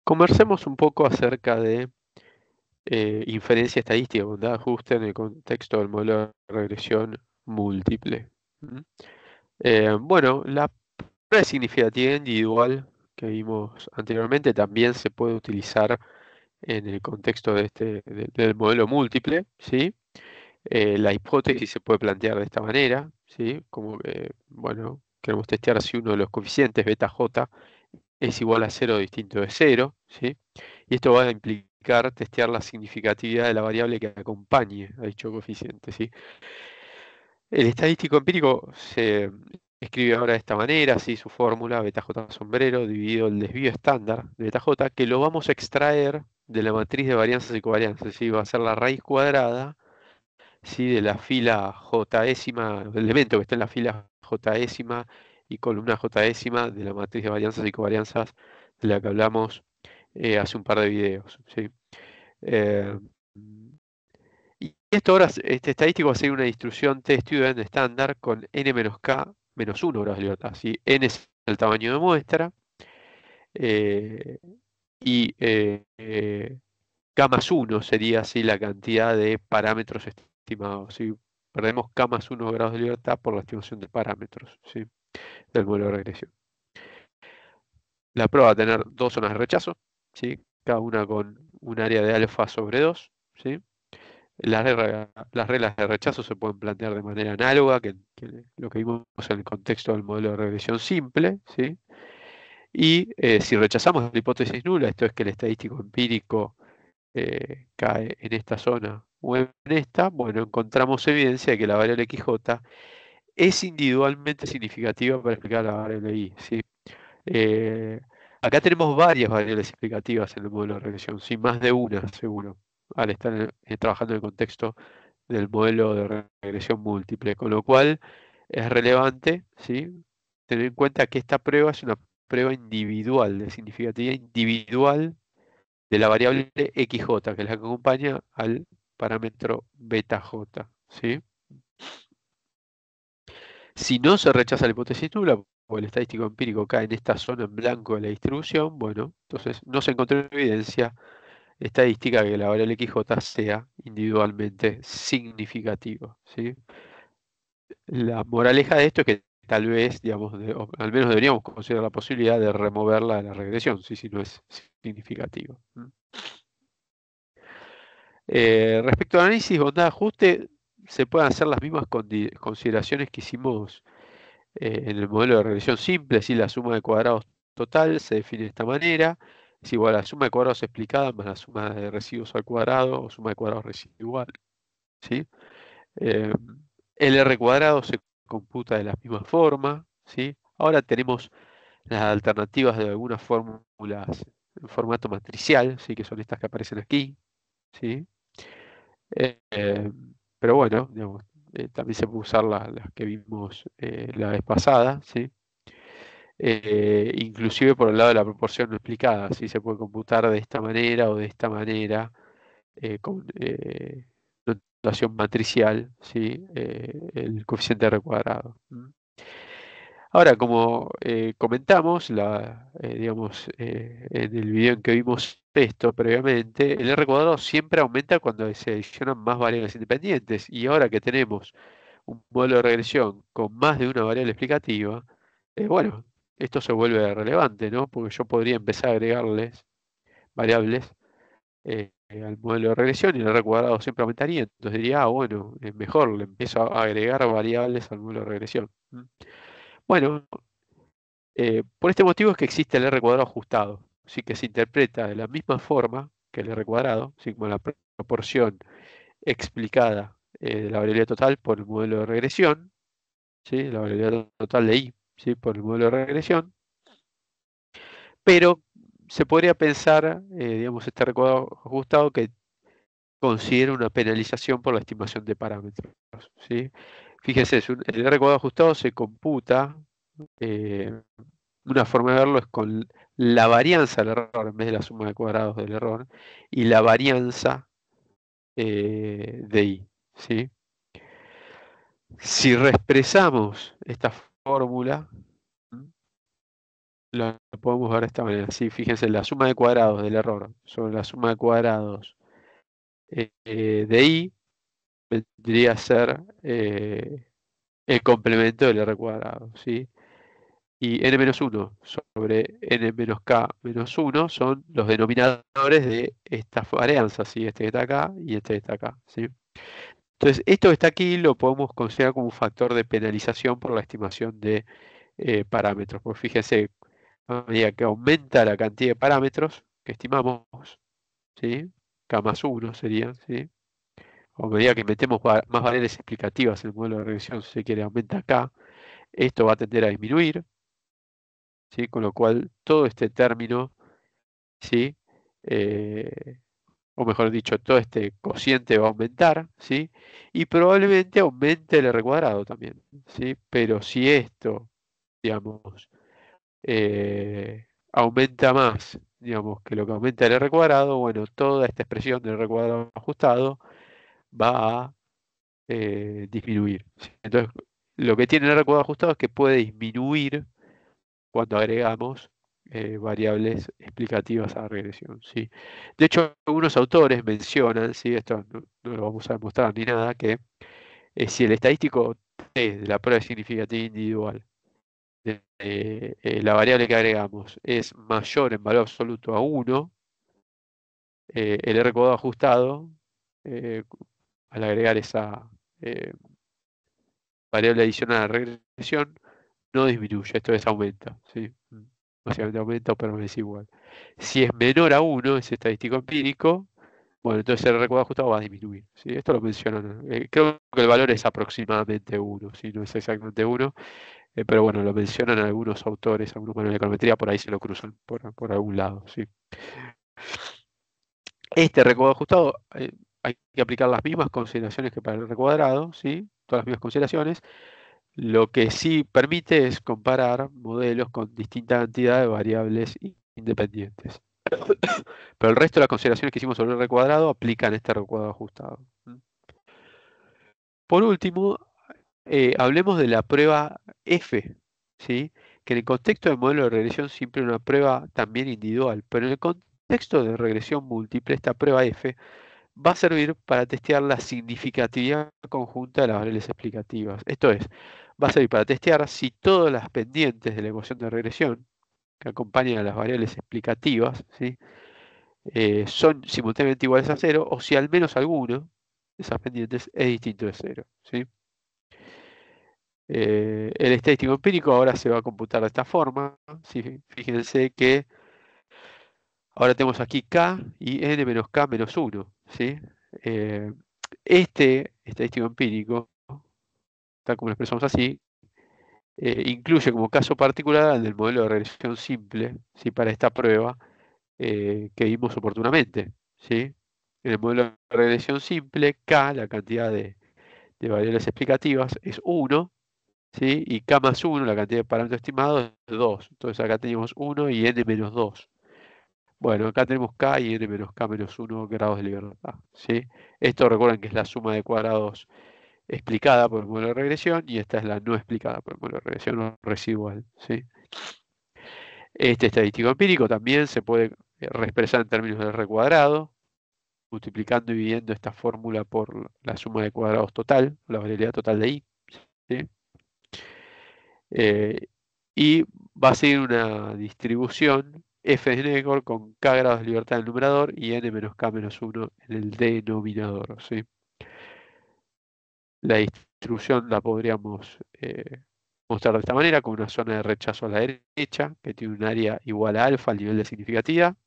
Conversemos un poco acerca de inferencia estadística, bondad de ajuste en el contexto del modelo de regresión múltiple. ¿Mm? Bueno, la prueba de significatividad individual que vimos anteriormente también se puede utilizar en el contexto del modelo múltiple, ¿sí? La hipótesis se puede plantear de esta manera, ¿sí? Como que, bueno, queremos testear si uno de los coeficientes beta j es igual a cero distinto de cero, ¿sí? Y esto va a implicar testear la significatividad de la variable que acompañe a dicho coeficiente, ¿sí? El estadístico empírico se escribe ahora de esta manera, ¿sí? Su fórmula, beta j sombrero, dividido el desvío estándar de beta j, que lo vamos a extraer de la matriz de varianzas y covarianzas, ¿sí? Va a ser la raíz cuadrada, ¿sí? De la fila jésima, el elemento que está en la fila jésima y columna jésima de la matriz de varianzas y covarianzas de la que hablamos hace un par de videos, ¿sí? Eh, y esto ahora, este estadístico va a ser una distribución t-student estándar con n menos k menos 1 grados de libertad, ¿sí? N es el tamaño de muestra eh, y k más 1 sería así la cantidad de parámetros estimados, ¿sí? Perdemos k más 1 grados de libertad por la estimación de parámetros, ¿sí? Del modelo de regresión. La prueba va a tener dos zonas de rechazo, ¿sí? Cada una con un área de alfa sobre 2, ¿sí? Las reglas de rechazo se pueden plantear de manera análoga que lo que vimos en el contexto del modelo de regresión simple, ¿sí? Y si rechazamos la hipótesis nula, esto es que el estadístico empírico cae en esta zona o en esta, bueno, encontramos evidencia de que la variable XJ es individualmente significativa para explicar la variable Y, ¿sí? Eh, Acá tenemos varias variables explicativas en el modelo de regresión, sí, más de una, seguro, al estar trabajando en el contexto del modelo de regresión múltiple, con lo cual es relevante, ¿sí? Tener en cuenta que esta prueba es una prueba individual, de significatividad individual de la variable XJ, que es la que acompaña al parámetro beta J, ¿sí? Si no se rechaza la hipótesis nula, o el estadístico empírico cae en esta zona en blanco de la distribución, bueno, entonces no se encontró evidencia estadística que la variable XJ sea individualmente significativa, ¿sí? La moraleja de esto es que tal vez, digamos, o al menos deberíamos considerar la posibilidad de removerla de la regresión, ¿sí? Si no es significativo. Respecto al análisis bondad-ajuste, se pueden hacer las mismas consideraciones que hicimos en el modelo de regresión simple, si la suma de cuadrados total se define de esta manera, es igual a la suma de cuadrados explicada más la suma de residuos al cuadrado o suma de cuadrados residual, ¿sí? Eh, el R cuadrado se computa de la misma forma, ¿sí? Ahora tenemos las alternativas de algunas fórmulas en formato matricial, ¿sí? Que son estas que aparecen aquí, ¿sí? Eh, pero bueno, digamos, también se puede usar las que vimos la vez pasada, ¿sí? Inclusive por el lado de la proporción no explicada, si se puede computar de esta manera o de esta manera, con notación matricial, ¿sí? El coeficiente R cuadrado. Ahora, como comentamos, digamos, en el video en que vimos esto previamente, el R cuadrado siempre aumenta cuando se adicionan más variables independientes. Y ahora que tenemos un modelo de regresión con más de una variable explicativa, bueno, esto se vuelve relevante, ¿no? Porque yo podría empezar a agregarles variables al modelo de regresión y el R cuadrado siempre aumentaría. Entonces diría, ah, bueno, es mejor, le empiezo a agregar variables al modelo de regresión. Bueno, por este motivo es que existe el R cuadrado ajustado, sí que se interpreta de la misma forma que el R cuadrado, así como la proporción explicada de la variabilidad total por el modelo de regresión, ¿sí? La variabilidad total de I, ¿sí? Por el modelo de regresión, pero se podría pensar, digamos, este R cuadrado ajustado que considera una penalización por la estimación de parámetros, ¿sí? Fíjese, el R cuadrado ajustado se computa eh, una forma de verlo es con la varianza del error en vez de la suma de cuadrados del error y la varianza de I, ¿sí? Si reexpresamos esta fórmula, lo podemos ver de esta manera. Sí, fíjense, la suma de cuadrados del error sobre la suma de cuadrados de I vendría a ser el complemento del R cuadrado, ¿sí? Y n menos 1 sobre n menos k menos 1 son los denominadores de estas varianzas, ¿sí? Este que está acá y este que está acá, ¿sí? Entonces, esto que está aquí lo podemos considerar como un factor de penalización por la estimación de parámetros. Pues fíjense, a medida que aumenta la cantidad de parámetros que estimamos, ¿sí? K más 1 sería, ¿sí? A medida que metemos más variables explicativas en el modelo de regresión, si se quiere, aumenta K, esto va a tender a disminuir, ¿sí? Con lo cual todo este término, ¿sí? Eh, o mejor dicho, todo este cociente va a aumentar, ¿sí? Y probablemente aumente el R cuadrado también, ¿sí? Pero si esto, digamos, aumenta más, digamos, que lo que aumenta el R cuadrado, bueno, toda esta expresión del R cuadrado ajustado va a disminuir, ¿sí? Entonces, lo que tiene el R cuadrado ajustado es que puede disminuir cuando agregamos variables explicativas a la regresión, ¿sí? De hecho, algunos autores mencionan, ¿sí? Esto no lo vamos a demostrar ni nada, que si el estadístico T de la prueba de significatividad individual, la variable que agregamos es mayor en valor absoluto a 1, el R cuadrado ajustado, eh, al agregar esa variable adicional a la regresión, no disminuye, esto es aumenta, ¿sí? Básicamente aumenta o permanece igual. Si es menor a 1, es estadístico empírico, bueno, entonces el recuadro ajustado va a disminuir, ¿sí? Esto lo mencionan. Creo que el valor es aproximadamente 1, ¿sí? No es exactamente 1, pero bueno, lo mencionan algunos autores, algunos manuales de econometría, por ahí se lo cruzan por algún lado, ¿sí? Este recuadro ajustado, hay que aplicar las mismas consideraciones que para el recuadrado, ¿sí? Todas las mismas consideraciones. Lo que sí permite es comparar modelos con distinta cantidad de variables independientes. Pero el resto de las consideraciones que hicimos sobre el R cuadrado aplican este R cuadrado ajustado. Por último, hablemos de la prueba F, ¿sí? Que en el contexto del modelo de regresión simple es una prueba también individual, pero en el contexto de regresión múltiple, esta prueba F va a servir para testear la significatividad conjunta de las variables explicativas. Esto es, va a servir para testear si todas las pendientes de la ecuación de regresión que acompañan a las variables explicativas, ¿sí? Son simultáneamente iguales a cero, o si al menos alguno de esas pendientes es distinto de cero, ¿sí? El estadístico empírico ahora se va a computar de esta forma, ¿sí? Fíjense que ahora tenemos aquí k y n menos k menos 1, ¿sí? Eh, este estadístico empírico, tal como lo expresamos así, incluye como caso particular al del modelo de regresión simple, ¿sí? Para esta prueba que vimos oportunamente, ¿sí? En el modelo de regresión simple, k, la cantidad de variables explicativas, es 1, ¿sí? Y k más 1, la cantidad de parámetros estimados, es 2. Entonces acá tenemos 1 y n menos 2. Bueno, acá tenemos k y n menos k menos 1 grados de libertad, ¿sí? Esto recuerden que es la suma de cuadrados explicada por el modelo de regresión y esta es la no explicada por el modelo de regresión o residual, ¿sí? Este estadístico empírico también se puede reexpresar en términos de R cuadrado, multiplicando y dividiendo esta fórmula por la suma de cuadrados total, la variabilidad total de I, ¿sí? Eh, y va a seguir una distribución f de Negor con k grados de libertad en el numerador y n menos k menos 1 en el denominador, ¿sí? La distribución la podríamos mostrar de esta manera, con una zona de rechazo a la derecha, que tiene un área igual a alfa al nivel de significatividad,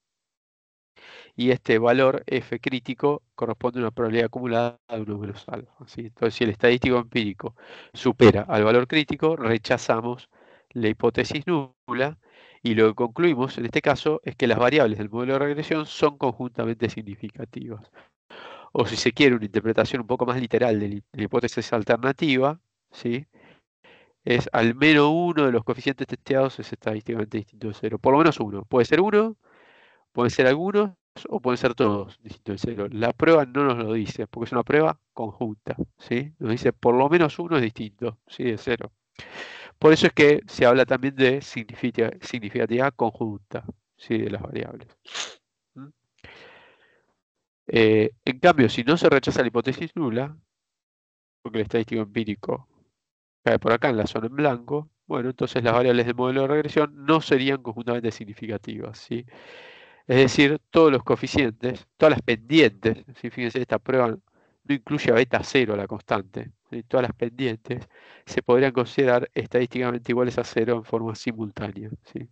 y este valor f crítico corresponde a una probabilidad acumulada de 1 menos alfa, ¿sí? Entonces, si el estadístico empírico supera al valor crítico, rechazamos la hipótesis nula, y lo que concluimos en este caso es que las variables del modelo de regresión son conjuntamente significativas. O si se quiere una interpretación un poco más literal de la hipótesis alternativa, ¿sí? Es al menos uno de los coeficientes testeados es estadísticamente distinto de cero. Por lo menos uno. Puede ser uno, pueden ser algunos o pueden ser todos distintos de cero. La prueba no nos lo dice, porque es una prueba conjunta, ¿sí? Nos dice por lo menos uno es distinto, ¿sí? De cero. Por eso es que se habla también de significatividad conjunta, ¿sí? De las variables. ¿Mm? En cambio, si no se rechaza la hipótesis nula, porque el estadístico empírico cae por acá en la zona en blanco, bueno, entonces las variables del modelo de regresión no serían conjuntamente significativas, ¿sí? Es decir, todos los coeficientes, todas las pendientes, ¿sí? Fíjense, esta prueba no incluye a beta cero, la constante, ¿sí? Todas las pendientes se podrían considerar estadísticamente iguales a cero en forma simultánea, ¿sí?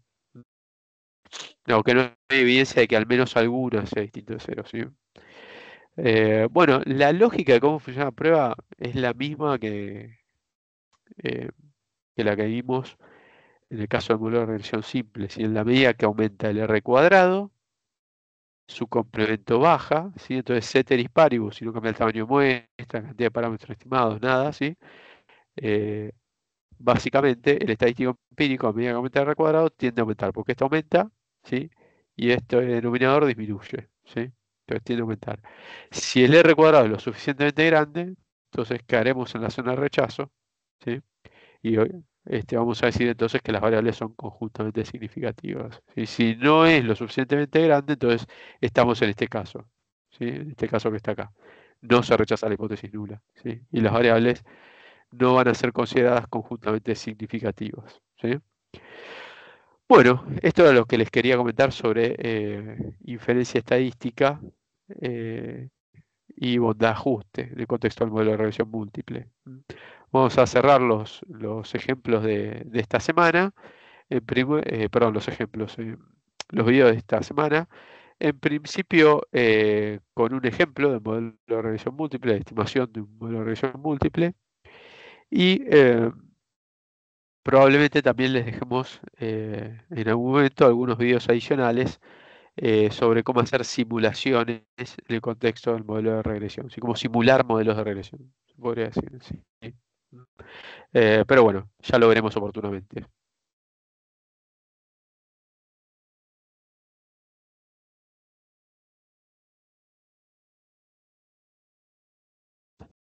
Aunque no hay evidencia de que al menos alguna sea distinto de cero, ¿sí? Bueno, la lógica de cómo funciona la prueba es la misma eh, que la que vimos en el caso del modelo de regresión simple. Si en la medida que aumenta el R cuadrado, su complemento baja, ¿sí? Entonces ceteris paribus, si no cambia el tamaño de muestra, cantidad de parámetros estimados, nada, ¿sí? Eh, Básicamente, el estadístico empírico, a medida que aumenta el R cuadrado, tiende a aumentar, porque esto aumenta, ¿sí? Y este denominador disminuye, ¿sí? Entonces tiende a aumentar. Si el R cuadrado es lo suficientemente grande, entonces caeremos en la zona de rechazo, ¿sí? Y vamos a decir entonces que las variables son conjuntamente significativas, ¿sí? Si no es lo suficientemente grande, entonces estamos en este caso, ¿sí? En este caso que está acá. No se rechaza la hipótesis nula, ¿sí? Y las variables no van a ser consideradas conjuntamente significativas, ¿sí? Bueno, esto era lo que les quería comentar sobre inferencia estadística eh, y bondad ajuste en el contexto del modelo de regresión múltiple. Vamos a cerrar los ejemplos de esta semana. Perdón, los ejemplos, los videos de esta semana. En principio, con un ejemplo de modelo de regresión múltiple, de estimación de un modelo de regresión múltiple. Y probablemente también les dejemos en algún momento algunos videos adicionales sobre cómo hacer simulaciones en el contexto del modelo de regresión, así como simular modelos de regresión, se podría decir, sí. Pero bueno, ya lo veremos oportunamente.